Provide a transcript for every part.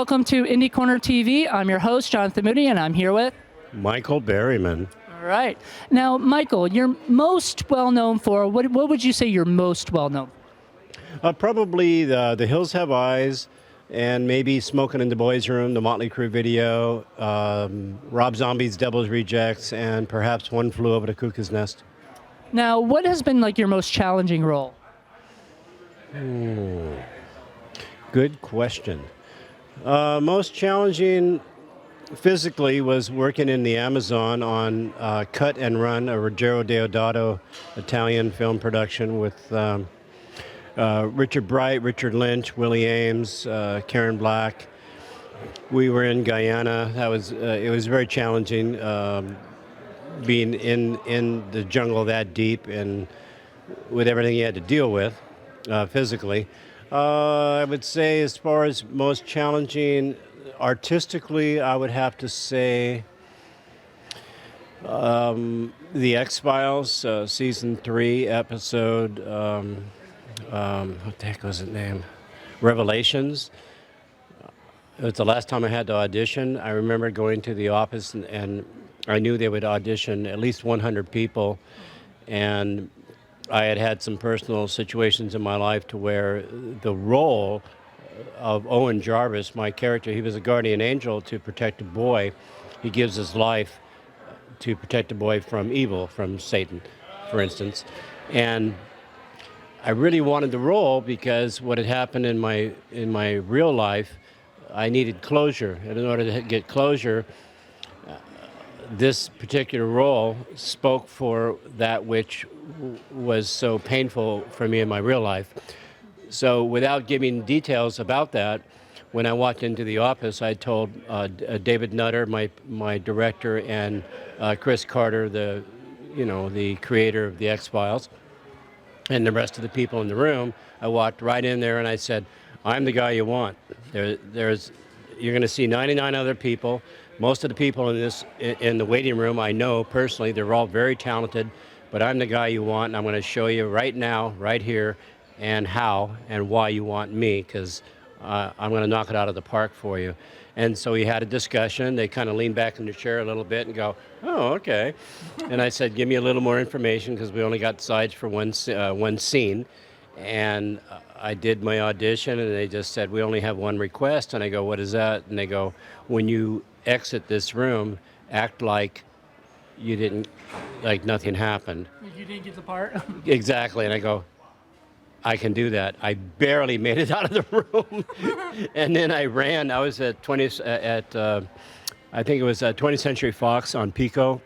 welcome to Indie Corner TV. I'm your host, Jonathan Moody, and I'm here with Michael Berryman. All right. Now, Michael, you're most well known for, what would you say you're most well known for? Probably the Hills Have Eyes, and maybe Smoking in the Boys' Room, the Motley Crue video, Rob Zombie's Devil's Rejects, and perhaps One Flew Over the Cuckoo's Nest. Now, what has been like your most challenging role? Good question. Most challenging physically was working in the Amazon on Cut and Run, a Ruggero Deodato Italian film production with Richard Bright, Richard Lynch, Willie Ames, Karen Black. We were in Guyana. It was very challenging being in the jungle that deep and with everything you had to deal with physically. I would say as far as most challenging artistically, I would have to say The X-Files, season 3, episode, what the heck was it named? Revelations. It was the last time I had to audition. I remember going to the office and I knew they would audition at least 100 people, and I had had some personal situations in my life to where the role of Owen Jarvis, my character, he was a guardian angel to protect a boy. He gives his life to protect a boy from evil, from Satan, for instance. And I really wanted the role because what had happened in my real life, I needed closure. And in order to get closure, this particular role spoke for that which was so painful for me in my real life. So without giving details about that, when I walked into the office, I told David Nutter, my director, and Chris Carter, the creator of the X-Files, and the rest of the people in the room, I walked right in there and I said, I'm the guy you want. You're going to see 99 other people. Most of the people in the waiting room I know personally. They're all very talented, but I'm the guy you want, and I'm going to show you right now, right here, and how and why you want me, because I'm going to knock it out of the park for you. And so we had a discussion. They kind of leaned back in their chair a little bit and go, oh, okay. And I said, give me a little more information, because we only got sides for one scene. And I did my audition, and they just said, we only have one request. And I go, what is that? And they go, when you exit this room, act like you didn't, like nothing happened. You didn't get the part? Exactly. And I go, I can do that. I barely made it out of the room. And then I ran. I was at I think it was 20th Century Fox on Pico,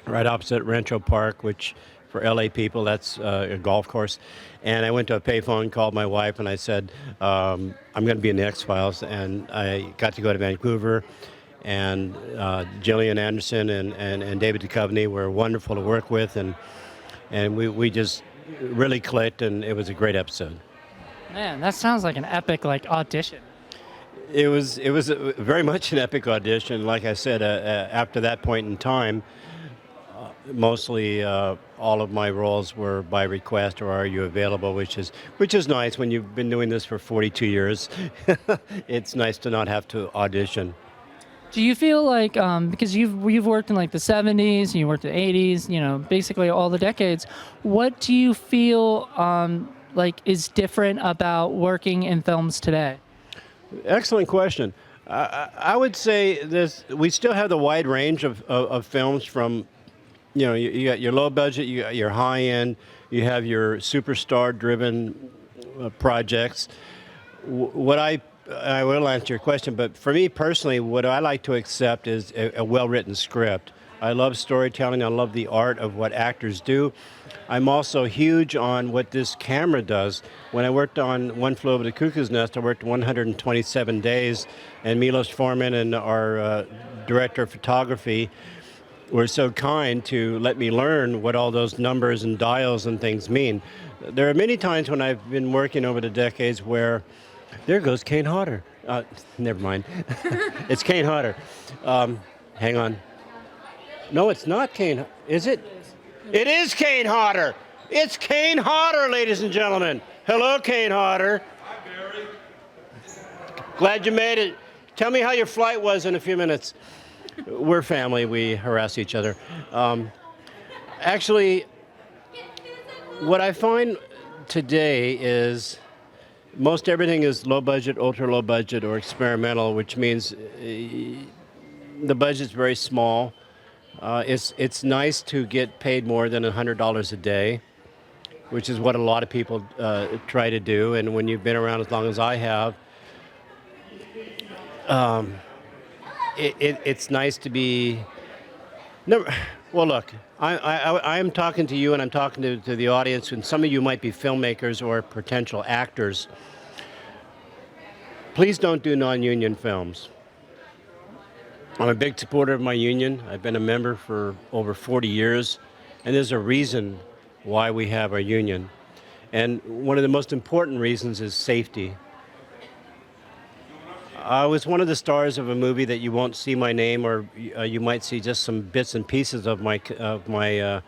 right opposite Rancho Park, which for LA people, that's a golf course. And I went to a payphone, called my wife, and I said, I'm going to be in the X-Files. And I got to go to Vancouver. And Gillian Anderson and David Duchovny were wonderful to work with. And we just really clicked, and it was a great episode. Man, that sounds like an epic audition. It was very much an epic audition. Like I said, after that point in time, mostly all of my roles were by request or are you available, which is nice when you've been doing this for 42 years. It's nice to not have to audition. Do you feel like, because you've worked in the 70s, you worked in the 80s, basically all the decades, what do you feel is different about working in films today? Excellent question. I would say we still have the wide range of films from, you got your low budget, you got your high end, you have your superstar driven projects. I will answer your question, but for me personally, what I like to accept is a well-written script. I love storytelling. I love the art of what actors do. I'm also huge on what this camera does. When I worked on One Flew Over the Cuckoo's Nest, I worked 127 days, and Milos Forman and our director of photography were so kind to let me learn what all those numbers and dials and things mean. There are many times when I've been working over the decades where there goes Kane Hodder. Never mind. It's Kane Hodder. Hang on. No, it's not Kane. Is it? It is Kane Hodder. It's Kane Hodder, ladies and gentlemen. Hello, Kane Hodder. Hi, Barry. Glad you made it. Tell me how your flight was in a few minutes. We're family. We harass each other. Actually, what I find today is most everything is low budget, ultra low budget, or experimental, which means the budget's very small. It's nice to get paid more than $100 a day, which is what a lot of people try to do. And when you've been around as long as I have, it's nice to be. Never, well, look, I am talking to you, and I'm talking to the audience, and some of you might be filmmakers or potential actors. Please don't do non-union films. I'm a big supporter of my union. I've been a member for over 40 years, and there's a reason why we have our union. And one of the most important reasons is safety. I was one of the stars of a movie that you won't see my name, or you might see just some bits and pieces of my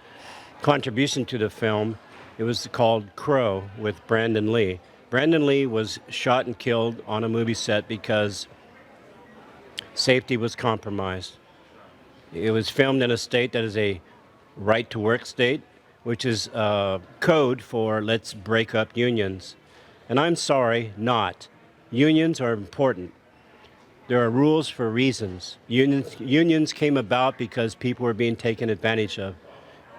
contribution to the film. It was called Crow with Brandon Lee. Brandon Lee was shot and killed on a movie set because safety was compromised. It was filmed in a state that is a right-to-work state, which is code for let's break up unions. And I'm sorry, not. Unions are important. There are rules for reasons. Unions came about because people were being taken advantage of.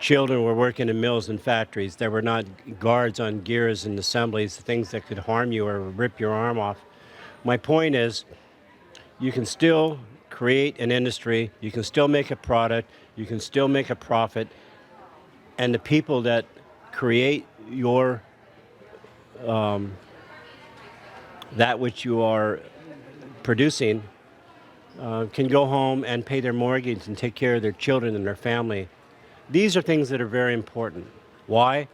Children were working in mills and factories. There were not guards on gears and assemblies, things that could harm you or rip your arm off. My point is, you can still create an industry, you can still make a product, you can still make a profit, and the people that create your that which you are producing can go home and pay their mortgage and take care of their children and their family. These are things that are very important. Why?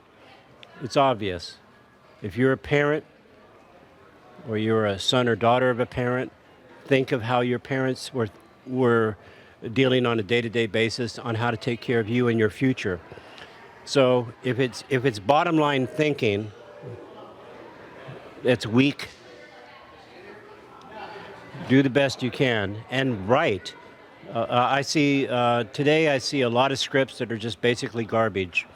It's obvious. If you're a parent or you're a son or daughter of a parent, think of how your parents were dealing on a day-to-day basis on how to take care of you and your future. So if it's bottom line thinking, it's weak. Do the best you can and write. I see today I see a lot of scripts that are just basically garbage.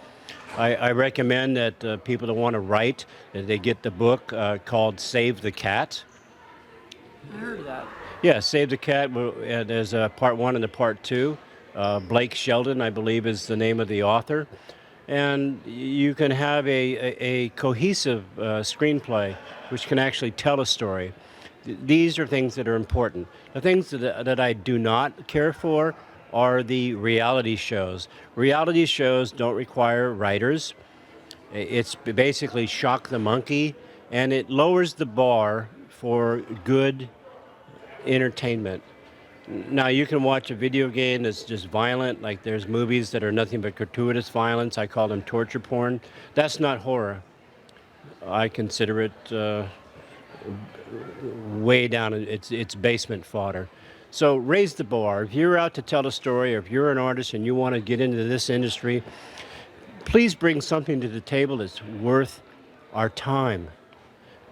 I recommend that people that want to write, that they get the book called Save the Cat. I heard of that. Yeah, Save the Cat. There's a part 1 and a part 2. Blake Sheldon, I believe, is the name of the author. And you can have a cohesive screenplay which can actually tell a story. These are things that are important. The things that I do not care for are the reality shows. Reality shows don't require writers. It's basically shock the monkey, and it lowers the bar for good entertainment. Now, you can watch a video game that's just violent, like there's movies that are nothing but gratuitous violence. I call them torture porn. That's not horror. I consider it way down, it's basement fodder. So raise the bar. If you're out to tell a story, or if you're an artist and you want to get into this industry, please bring something to the table that's worth our time.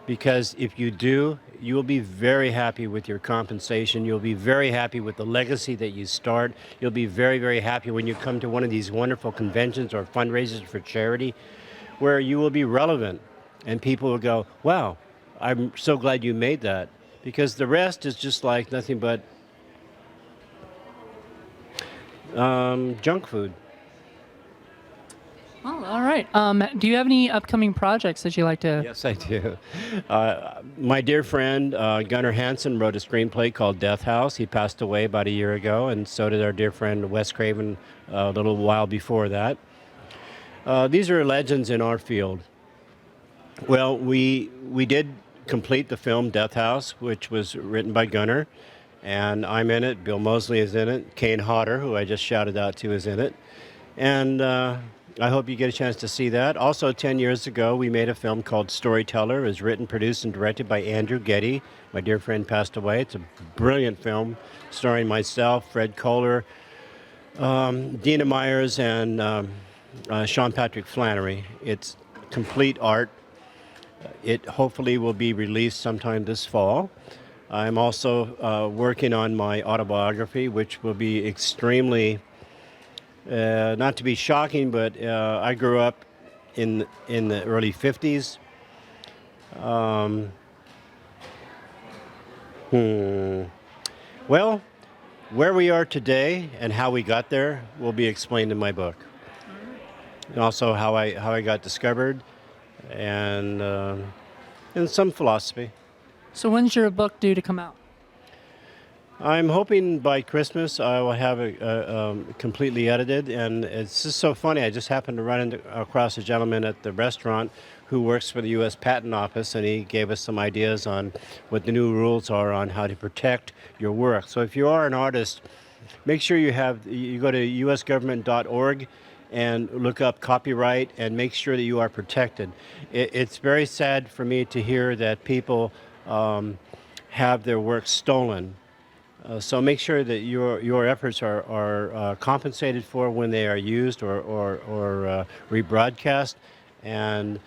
Because if you do, you will be very happy with your compensation. You'll be very happy with the legacy that you start. You'll be very, very happy when you come to one of these wonderful conventions or fundraisers for charity, where you will be relevant and people will go, wow, I'm so glad you made that. Because the rest is just like nothing but junk food. Oh, all right. Do you have any upcoming projects that you like to? Yes, I do. My dear friend Gunnar Hansen wrote a screenplay called Death House. He passed away about a year ago, and so did our dear friend Wes Craven a little while before that. These are legends in our field. Well, we did complete the film Death House, which was written by Gunnar, and I'm in it. Bill Moseley is in it. Kane Hodder, who I just shouted out to, is in it. And I hope you get a chance to see that. Also, 10 years ago, we made a film called Storyteller. It was written, produced, and directed by Andrew Getty. My dear friend passed away. It's a brilliant film starring myself, Fred Kohler, Dina Myers, and Sean Patrick Flannery. It's complete art. It hopefully will be released sometime this fall. I'm also working on my autobiography, which will be extremely, not to be shocking, but I grew up in the early 50s. Um, Well, where we are today and how we got there will be explained in my book. And also how I got discovered, and some philosophy. So when's your book due to come out? I'm hoping by Christmas I will have it completely edited, and it's just so funny. I just happened to across a gentleman at the restaurant who works for the U.S. Patent Office, and he gave us some ideas on what the new rules are on how to protect your work. So if you are an artist, make sure you go to usgovernment.org and look up copyright and make sure that you are protected. It's very sad for me to hear that people have their work stolen. So make sure that your efforts are compensated for when they are used or rebroadcast, and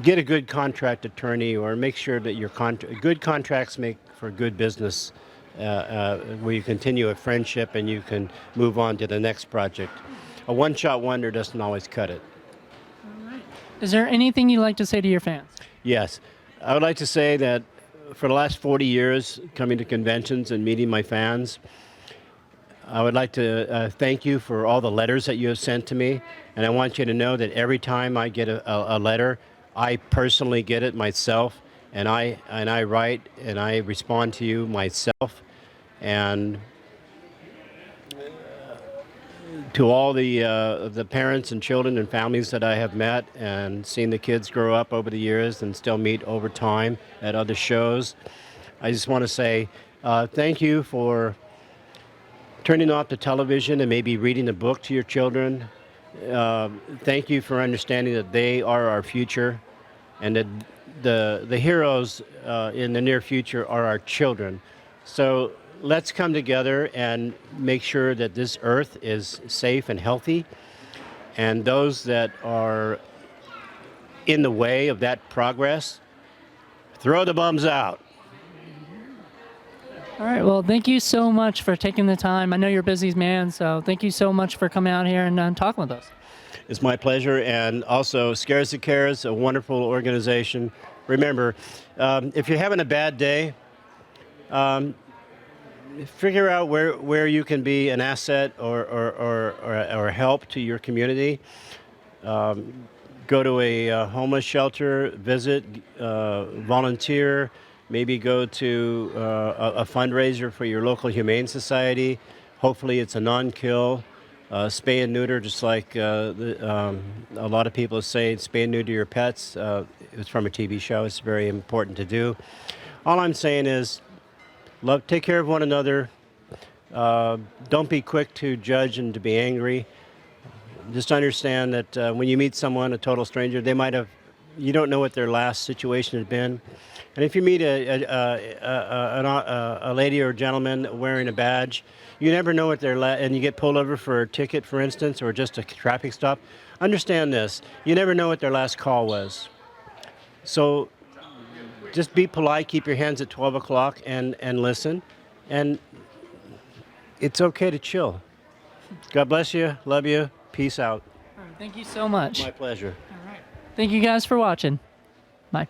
get a good contract attorney, or make sure that good contracts make for good business, where you continue a friendship and you can move on to the next project. A one-shot wonder doesn't always cut it. Is there anything you'd like to say to your fans? Yes, I would like to say that for the last 40 years, coming to conventions and meeting my fans, I would like to thank you for all the letters that you have sent to me. And I want you to know that every time I get a letter, I personally get it myself, and I write and I respond to you myself. And to all the parents and children and families that I have met and seen the kids grow up over the years and still meet over time at other shows, I just want to say thank you for turning off the television and maybe reading a book to your children. Thank you for understanding that they are our future, and that the heroes in the near future are our children. So let's come together and make sure that this earth is safe and healthy, and those that are in the way of that progress, throw the bums out. All right. Well, thank you so much for taking the time. I know you're a busy man, so thank you so much for coming out here and talking with us. It's my pleasure. And also, Scares That Cares, a wonderful organization. Remember, if you're having a bad day, figure out where you can be an asset or help to your community. Go to a homeless shelter, visit, volunteer, maybe go to a fundraiser for your local humane society. Hopefully it's a non-kill. Spay and neuter, just like a lot of people say, spay and neuter your pets. It was from a TV show. It's very important to do. All I'm saying is, take care of one another. Don't be quick to judge and to be angry. Just understand that when you meet someone, a total stranger, you don't know what their last situation has been. And if you meet a lady or a gentleman wearing a badge, you never know what and you get pulled over for a ticket, for instance, or just a traffic stop. Understand this: you never know what their last call was. So just be polite, keep your hands at 12 o'clock, and listen. And it's okay to chill. God bless you. Love you. Peace out. All right, thank you so much. My pleasure. All right. Thank you guys for watching. Bye.